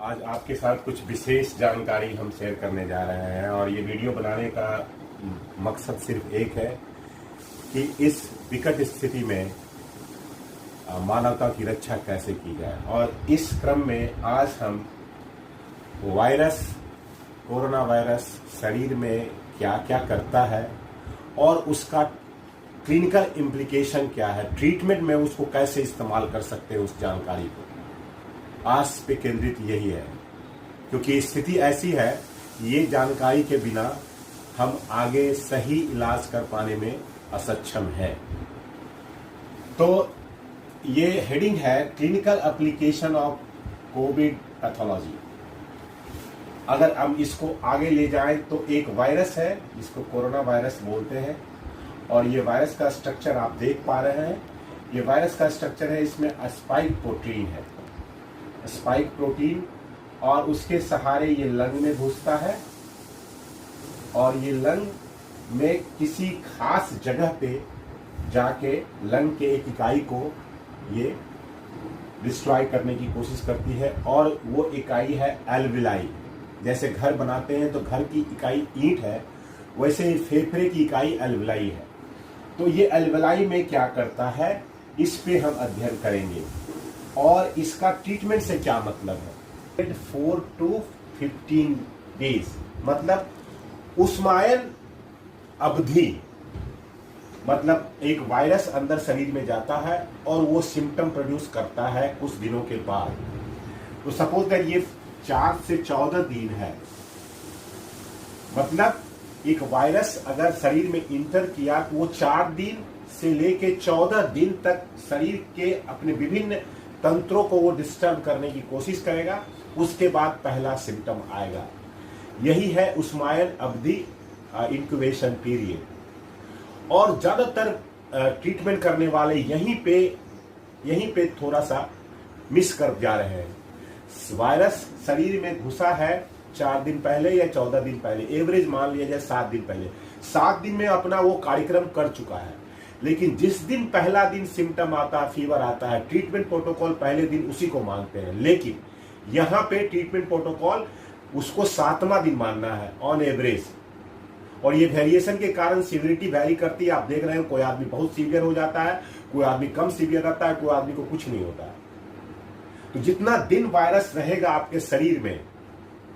आज आपके साथ कुछ विशेष जानकारी हम शेयर करने जा रहे हैं और ये वीडियो बनाने का मकसद सिर्फ एक है कि इस विकट स्थिति में मानवता की रक्षा कैसे की जाए। और इस क्रम में आज हम कोरोना वायरस शरीर में क्या क्या करता है और उसका क्लिनिकल इम्प्लीकेशन क्या है, ट्रीटमेंट में उसको कैसे इस्तेमाल कर सकते हैं, उस जानकारी को आज पे केंद्रित यही है। क्योंकि स्थिति ऐसी है, ये जानकारी के बिना हम आगे सही इलाज कर पाने में असक्षम है। तो ये हेडिंग है clinical application of Covid pathology. अगर हम इसको आगे ले जाएं तो एक वायरस है जिसको कोरोना वायरस बोलते हैं और ये वायरस का स्ट्रक्चर आप देख पा रहे हैं। ये वायरस का स्ट्रक्चर है, इसमें स्पाइक प्रोटीन है, स्पाइक प्रोटीन, और उसके सहारे ये लंग में घुसता है और ये लंग में किसी खास जगह पे जाके लंग के एक इकाई को ये डिस्ट्रॉय करने की कोशिश करती है। और वो इकाई है एल्विलाई। जैसे घर बनाते हैं तो घर की इकाई ईंट है, वैसे ही फेफड़े की इकाई एल्विलाई है। तो ये एल्विलाई में क्या करता है, इस पे हम अध्ययन करेंगे और इसका ट्रीटमेंट से क्या मतलब है। 4 to 15 डेज मतलब उष्मायन अवधि, मतलब एक वायरस अंदर शरीर में जाता है और वो सिम्टम प्रोड्यूस करता है कुछ दिनों के बाद। तो सपोज दैट ये 4 से 14 दिन है, मतलब एक वायरस अगर शरीर में इंटर किया तो वो 4 दिन से लेके 14 दिन तक शरीर के अपने विभिन्न तंत्रों को वो डिस्टर्ब करने की कोशिश करेगा। उसके बाद पहला सिम्टम आएगा। यही है उष्मायन अवधि, इंक्यूबेशन पीरियड। और ज्यादातर ट्रीटमेंट करने वाले यहीं पे थोड़ा सा मिस कर जा रहे हैं। वायरस शरीर में घुसा है 4 दिन पहले या 14 दिन पहले, एवरेज मान लिया जाए 7 दिन पहले। 7 दिन में अपना वो कार्यक्रम कर चुका है, लेकिन जिस दिन पहला दिन सिम्टम आता है, फीवर आता है, ट्रीटमेंट प्रोटोकॉल पहले दिन उसी को मानते हैं। लेकिन यहाँ पे ट्रीटमेंट प्रोटोकॉल उसको 7वां दिन मानना है ऑन एवरेज। और ये वेरिएशन के कारण सीवियरिटी वैरी करती है। आप देख रहे हैं, कोई आदमी बहुत सीवियर हो जाता है, कोई आदमी कम सीवियर रहता है, कोई आदमी को कुछ नहीं होता है। तो जितना दिन वायरस रहेगा आपके शरीर में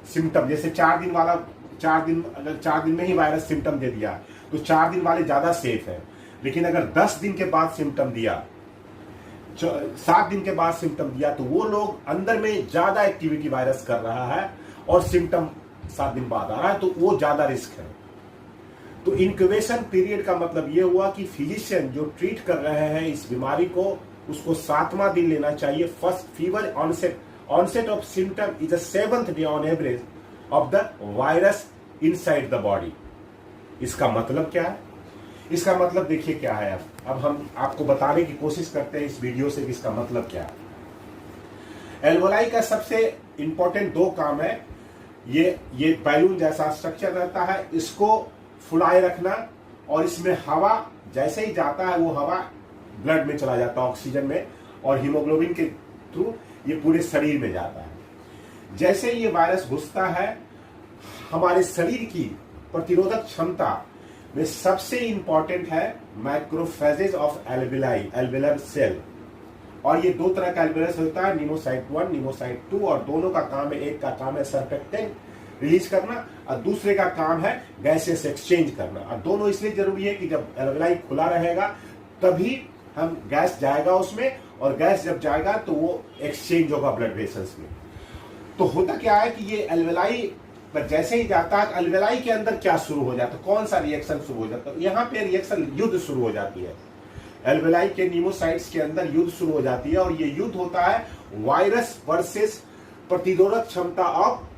सिम्टम, जैसे 4 दिन वाला, 4 दिन अगर 4 दिन में ही वायरस सिम्टम दे दिया तो 4 दिन वाले ज्यादा सेफ है। लेकिन अगर 10 दिन के बाद सिम्टम दिया, 7 दिन के बाद सिम्टम दिया, तो वो लोग अंदर में ज्यादा एक्टिविटी वायरस कर रहा है और सिम्टम 7 दिन बाद आ रहा है, तो वो ज्यादा रिस्क है। तो इंक्यूबेशन पीरियड का मतलब ये हुआ कि फिजिशियन जो ट्रीट कर रहे हैं इस बीमारी को, उसको 7वां दिन लेना चाहिए। First fever onset of symptom is the 7th day on average of the virus inside the body. इसका मतलब क्या है? इसका मतलब देखिए क्या है। अब हम आपको बताने की कोशिश करते हैं इस वीडियो से कि इसका मतलब क्या है। एल्वोलाई का सबसे इंपॉर्टेंट 2 काम है। ये बैलून जैसा स्ट्रक्चर रहता है, इसको फुलाए रखना, और इसमें हवा जैसे ही जाता है वो हवा ब्लड में चला जाता है, ऑक्सीजन में, और हीमोग्लोबिन के थ्रू ये पूरे शरीर में जाता है। जैसे ये वायरस घुसता है, हमारे शरीर की प्रतिरोधक क्षमता में सबसे इंपॉर्टेंट है macrophages of alveoli, alveolar cell. और ये 2 तरह का एल्विलर होता है, निमोसाइट 1, निमोसाइट 2, और दोनों का काम है, एक का काम है सरफेक्टेंट रिलीज करना और दूसरे का काम है गैसेस एक्सचेंज करना। और दोनों इसलिए जरूरी है कि जब एल्विलाई खुला रहेगा तभी हम गैस जाएगा उसमें, और गैस जब जाएगा तो वो एक्सचेंज होगा ब्लड वेसल्स में। तो होता क्या है कि ये एल्विलाई पर जैसे ही जाता है, एल्विलाई के अंदर क्या शुरू हो जाता है, कौन सा रिएक्शन शुरू हो जाता है? यहाँ पे रिएक्शन, युद्ध शुरू हो जाती है। एल्विलाई के निमोसाइट्स के अंदर युद्ध शुरू हो जाती है, और ये युद्ध होता है वायरस वर्सेस प्रतिरोधक क्षमता ऑफ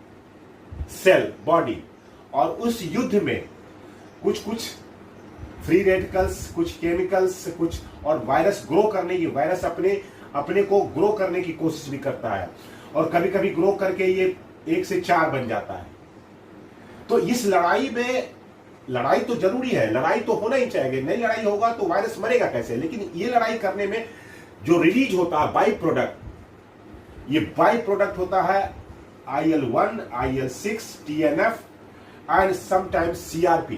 सेल बॉडी। और उस युद्ध में कुछ फ्री रेडिकल्स, कुछ केमिकल्स, कुछ और वायरस ग्रो करने की, वायरस अपने को ग्रो करने की कोशिश भी करता है, और कभी कभी ग्रो करके ये 1 से 4 बन जाता है। तो इस लड़ाई में, लड़ाई तो जरूरी है, लड़ाई तो होना ही चाहिए, नहीं लड़ाई होगा तो वायरस मरेगा कैसे। लेकिन ये लड़ाई करने में जो रिलीज होता है बाई प्रोडक्ट, ये बाई प्रोडक्ट होता है IL-1, IL-6, TNF and sometimes CRP,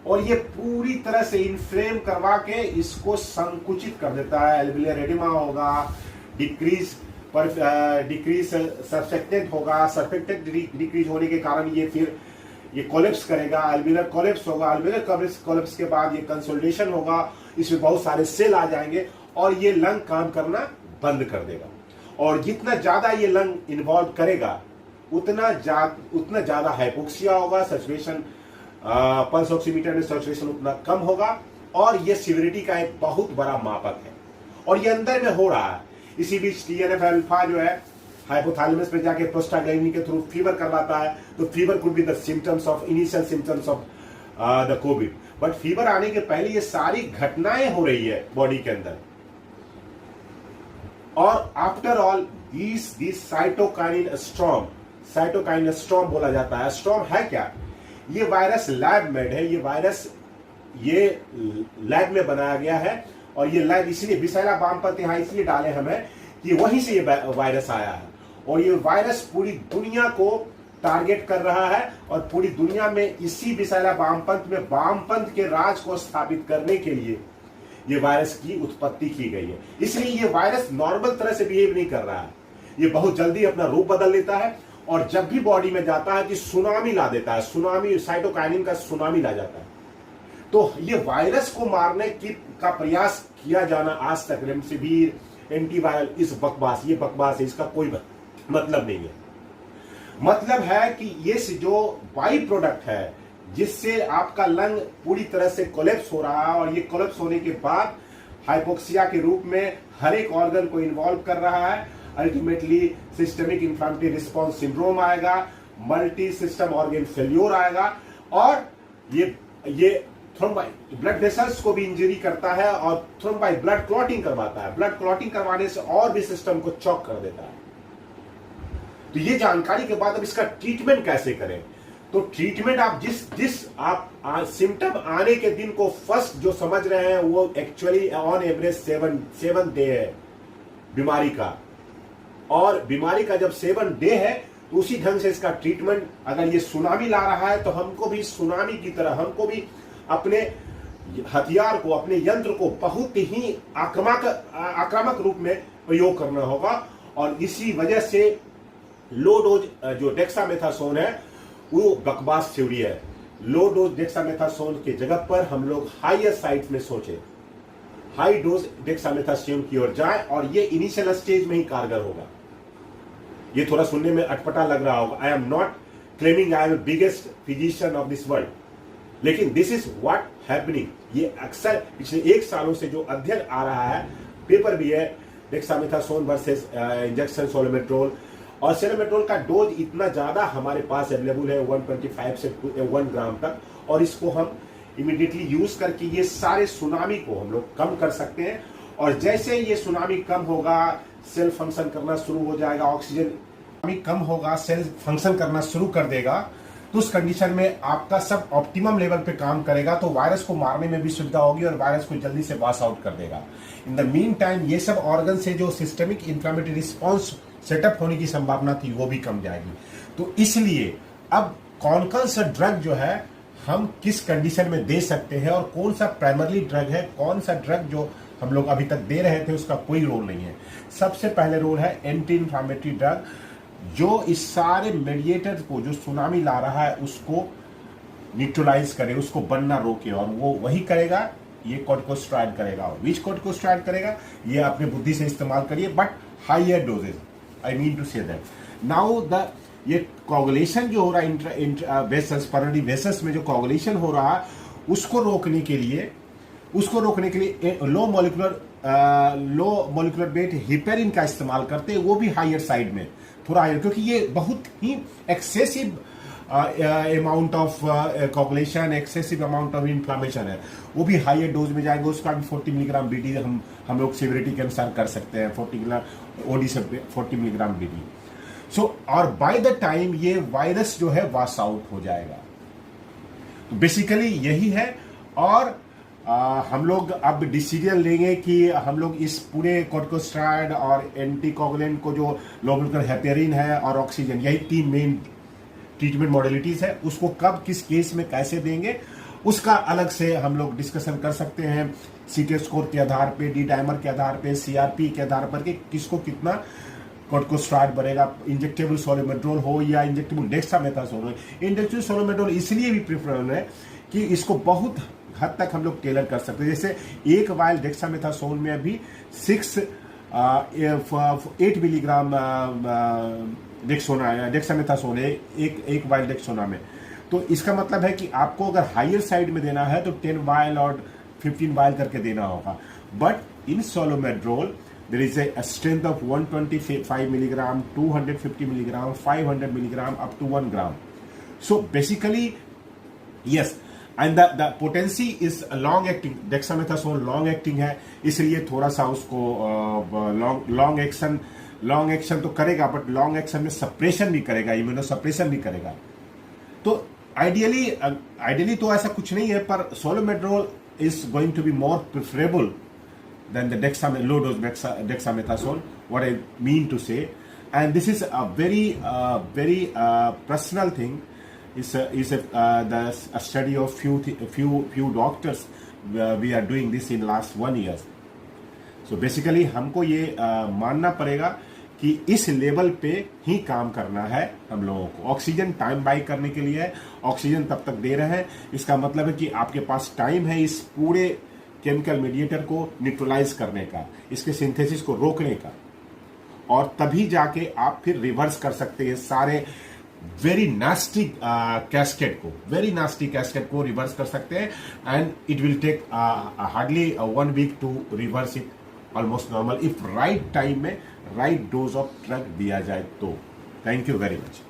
और ये पूरी तरह से इन्फ्लेम करवा के इसको संकुचित कर देता है। एल्विलर एडिमा होगा, डिक्रीज सर्फेक्टेंट होगा, सर्फेक्टेंट डिक्रीज होने के कारण ये फिर ये कोलेप्स करेगा, एल्विलर कोलेप्स होगा, एल्विलर कोलेप्स के बाद ये कंसोलिडेशन होगा, इसमें बहुत सारे सेल आ जाएंगे और ये लंग काम करना बंद कर देगा। और जितना ज्यादा ये लंग इन्वॉल्व करेगा उतना ज्यादा हाइपोक्सिया होगा, सैचुरेशन पल्स ऑक्सीमीटर में सैचुरेशन उतना कम होगा, और ये सिविरिटी का एक बहुत बड़ा मापक है। और ये अंदर में हो रहा है। इसी बीच TNF अल्फा जो है हाइपोथैलेमस में जाके प्रोस्टाग्लैंडिन के थ्रू फीवर करवाता है, तो fever could be the symptoms of initial symptoms of the Covid. But fever आने के पहले ये सारी घटनाएं हो रही है बॉडी के अंदर। और after all this cytokinin storm बोला जाता है। स्टॉर्म है क्या? ये वायरस लैब मेड है। ये लैब में बनाया गया है, और ये लैब इसलिए बिसैला वामपंथ यहां इसलिए डाले हमें कि वहीं से ये वायरस आया है। और ये वायरस पूरी दुनिया को टारगेट कर रहा है, और पूरी दुनिया में इसी बिसैला वामपंथ में वामपंथ के राज को स्थापित करने के लिए ये वायरस की उत्पत्ति की गई है। इसलिए ये वायरस नॉर्मल तरह से बिहेव नहीं कर रहा है, ये बहुत जल्दी अपना रूप बदल लेता है, और जब भी बॉडी में जाता है कि सुनामी ला देता है, सुनामी साइटोकाइनिन का सुनामी ला जाता है। तो ये वायरस को मारने का प्रयास किया जाना आज तक रेमडेसिविर, एंटीवायरल, इस बकवास, ये बकवास है, इसका कोई मतलब नहीं है। मतलब है कि ये जो बाई प्रोडक्ट है जिससे आपका लंग पूरी तरह से कोलैप्स हो रहा है, और ये कोलैप्स होने के बाद हाइपोक्सिया के रूप में हर एक ऑर्गन को इन्वॉल्व कर रहा है। Ultimately systemic inflammatory response syndrome आएगा, मल्टी सिस्टम ऑर्गन फेल्योर आएगा, और ये थ्रोम्बाई ब्लड वेसल्स को भी इंजरी करता है, और थ्रोम्बाई ब्लड क्लॉटिंग करवाता है। ब्लड क्लॉटिंग करवाने से और भी सिस्टम को चॉक कर देता है। तो ये जानकारी के बाद अब इसका ट्रीटमेंट कैसे करें? तो ट्रीटमेंट आप जिस आप सिम्टम आने के दिन को फर्स्ट जो समझ रहे हैं वो एक्चुअली ऑन एवरेज 7 डे है बीमारी का, और बीमारी का जब 7 डे है तो उसी ढंग से इसका ट्रीटमेंट, अगर ये सुनामी ला रहा है तो हमको भी सुनामी की तरह हमको भी अपने हथियार को, अपने यंत्र को बहुत ही आक्रामक रूप में प्रयोग करना होगा। और इसी वजह से लो डोज जो डेक्सामेथासोन है वो बकवास थ्योरी है। लो डोज डेक्सामेथासोन के जगह पर हम लोग हायर साइड में सोचे, हाई डोज डेक्सामेथासोन की ओर जाए, और ये इनिशियल स्टेज में ही कारगर होगा। ये थोड़ा सुनने में अटपटा लग रहा होगा। I am not claiming I am the biggest physician of this world, लेकिन दिस इज व्हाट हैपनिंग। ये अक्सर पिछले 1 सालों से जो अध्ययन आ रहा है, पेपर भी है, डेक्सामेथासोन वर्सेस इंजेक्शन सोलोमेट्रोल, और सोलोमेट्रोल का डोज इतना ज्यादा हमारे पास अवेलेबल है 125 से 1 ग्राम तक, और इसको हम इमीडिएटली यूज करके ये सारे सुनामी को हम लोग कम कर सकते हैं। और जैसे ये सुनामी कम होगा, सेल फंक्शन करना शुरू हो जाएगा, ऑक्सीजन कम होगा, सेल फंक्शन करना शुरू कर देगा, तो उस कंडीशन में आपका सब ऑप्टिमम लेवल पे काम करेगा, तो वायरस को मारने में भी सुविधा होगी और वायरस को जल्दी से वॉश आउट कर देगा। इन द मीन टाइम ये सब ऑर्गन से जो सिस्टमिक इन्फ्लेमेटरी रिस्पॉन्स सेटअप होने की संभावना थी वो भी कम जाएगी। तो इसलिए अब कौन सा ड्रग जो है हम किस कंडीशन में दे सकते हैं, और कौन सा प्राइमरली ड्रग है, कौन सा ड्रग जो हम लोग अभी तक दे रहे थे उसका कोई रोल नहीं है। सबसे पहले रोल है एंटी इन्फ्लेमेटरी ड्रग, जो इस सारे मेडिएटर को, जो सुनामी ला रहा है, उसको न्यूट्रलाइज करे, उसको बनना रोके, और वो वही करेगा, ये कॉर्टिकोस्टेरॉइड करेगा। और विच कॉर्टिकोस्टेरॉइड करेगा ये अपने बुद्धि से इस्तेमाल करिए, but higher doses, I mean to say that. Now ये कोगुलेशन जो हो रहा है वेसल्स, परनरी वेसल्स में जो कोगुलेशन हो रहा है, उसको रोकने के लिए लो मोलिकुलर वेट हिपेरिन का इस्तेमाल करते हैं, वो भी हायर साइड में, थोड़ा हायर, क्योंकि ये बहुत ही excessive amount of coagulation, excessive amount of inflammation है, वो भी हायर डोज में जाएंगे। उसका भी 40 मिलीग्राम बीडी हम लोग सिविरिटी के अनुसार कर सकते हैं, 40 मिलीग्राम बीडी। और बाय द टाइम ये वायरस जो है वॉश आउट हो जाएगा। तो बेसिकली यही है। और हम लोग अब डिसीजन लेंगे कि हम लोग इस पूरे कॉर्टिकोस्टेरॉइड और एंटीकोगुलेंट को जो लोबुलर हेपेरिन है और ऑक्सीजन, यही 3 मेन ट्रीटमेंट मॉडलिटीज है, उसको कब किस केस में कैसे देंगे उसका अलग से हम लोग डिस्कशन कर सकते हैं। सीटी स्कोर के आधार पे, डी डायमर के आधार पे, सीआरपी के आधार पर कि किसको कितना कॉर्टिकोस्टेरॉइड बढ़ेगा, इंजेक्टेबल सोलोमेड्रोल हो या इंजेक्टेबल डेक्सामेथासोन हो। इंजेक्टेबल सोलोमेड्रोल इसलिए भी प्रेफरेबल है कि इसको बहुत हद तक हम लोग टेलर कर सकते हैं। जैसे एक वायल डेक्सामेथासोन में अभी 8 मिलीग्राम डेक्सामेथासोन है एक वायल डेक्सोना में। तो इसका मतलब है कि आपको अगर हायर साइड में देना है तो 10 वायल और 15 वायल करके देना होगा। But in Solumedrol there is a strength of 125 milligram, 250 milligram, 500 milligram up to 1 gram. So basically, yes, and the potency is long acting. Dexamethasone long acting है, इसलिए थोड़ा सा उसको long action तो करेगा, बट long action में suppression भी करेगा, इम्यूनो सप्रेशन भी करेगा। तो आइडियली तो ऐसा कुछ नहीं है, पर सोलोमेड्रोल is going to be more preferable than the low dose dexamethasone. What I mean to say, and this is a very personal thing. Is a study of few doctors. We are doing this in last 1 year. So basically हमको ये मानना पड़ेगा कि इस level पे ही काम करना है हम लोगों को। ऑक्सीजन टाइम बाई करने के लिए है, ऑक्सीजन तब तक दे रहे हैं, इसका मतलब है कि आपके पास टाइम है इस पूरे केमिकल मीडिएटर को न्यूट्रलाइज करने का, इसके सिंथेसिस को रोकने का, और तभी जाके आप फिर रिवर्स कर सकते हैं सारे वेरी नास्टी कैस्केड को रिवर्स कर सकते हैं। And it will take hardly 1 week to reverse it almost normal, if right time में राइट डोज ऑफ ड्रग दिया जाए तो। Thank you very much.